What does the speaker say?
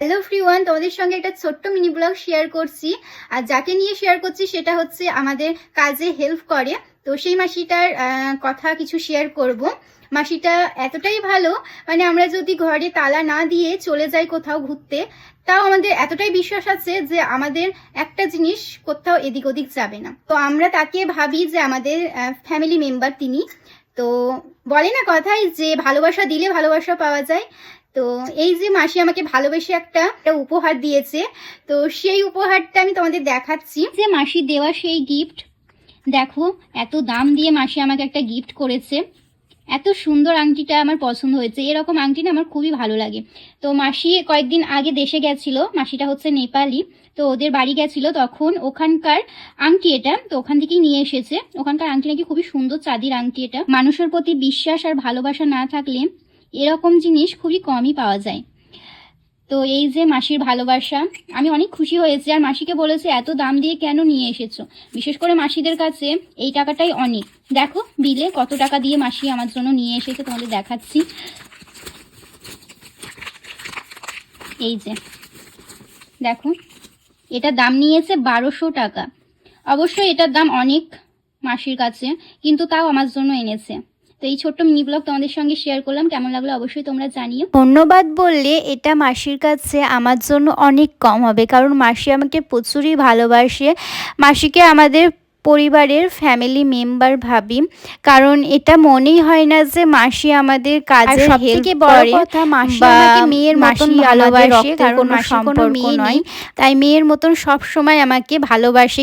Hello everyone, তোমাদের সঙ্গে একটা ছোট্ট মিনি ব্লগ শেয়ার করছি। আর যাকে নিয়ে শেয়ার করছি সেটা হচ্ছে আমাদের কাজে হেল্প করে। তো সেই মাসিটার কথা কিছু শেয়ার করব। মাসিটা এতটাই ভালো, মানে আমরা যদি ঘরে তালা না দিয়ে চলে যাই কোথাও ঘুরতে, তাও আমাদের এতটাই বিশ্বাস আছে যে আমাদের একটা জিনিস কোথাও এদিক ওদিক যাবে না। তো আমরা তাকে ভাবি যে আমাদের ফ্যামিলি মেম্বার তিনি। তো বলে না কথায় যে ভালোবাসা দিলে ভালোবাসা পাওয়া যায়। তো এই যে মাসি আমাকে ভালোবেসে একটা উপহার দিয়েছে, তো সেই উপহারটা আমি তোমাদের দেখাচ্ছি। যে মাসি দেওয়া সেই গিফট দেখো, এত দাম দিয়ে মাসি আমাকে একটা গিফট করেছে। এত সুন্দর আংটিটা আমার পছন্দ হয়েছে। এরকম আংটি না আমার খুবই ভালো লাগে। তো মাসি কয়েকদিন আগে দেশে গেছিল, মাসিটা হচ্ছে নেপালি। তো ওদের বাড়ি গেছিল, তখন ওখানকার আংটি এটা, তো ওখান থেকেই নিয়ে এসেছে। ওখানকার আংটি নাকি খুবই সুন্দর চাঁদির আংটি এটা। মানুষের প্রতি বিশ্বাস আর ভালোবাসা না থাকলে এরকম জিনিস খুবই কমই পাওয়া যায়। তো এই যে মাসির ভালোবাসা, আমি অনেক খুশি হয়েছি। আর মাসিকে বলেছে এত দাম দিয়ে কেন নিয়ে এসেছো। বিশেষ করে মাসিদের কাছে এই টাকাটাই অনেক। দেখো বিলে কত টাকা দিয়ে মাসি আমার জন্য নিয়ে এসেছে, তোমাদের দেখাচ্ছি। এই যে দেখো, এটার দাম নিয়েছে 1200 টাকা। অবশ্যই এটার দাম অনেক মাসির কাছে, কিন্তু তাও আমার জন্য এনেছে। তো এই ছোট্ট মিনি ব্লগ তোমাদের সঙ্গে শেয়ার করলাম। কেমন লাগলো অবশ্যই তোমরা জানিও। ধন্যবাদ বললে এটা মাসির কাছে আমার জন্য অনেক কম হবে, কারণ মাসি আমাকে প্রচুরই ভালোবাসে। মাসিকে আমাদের পরিবারের ফ্যামিলি মেম্বার ভাবি, কারণ এটা মনেই হয় না যে মাসি আমাদের কাজে হেল্প করে। মাসি আমাকে মেয়ের মতন ভালোবাসে, কারণ মাসি কোনো মেয়ে নয়, তাই মেয়ের মতন সব সময় আমাকে ভালোবাসে।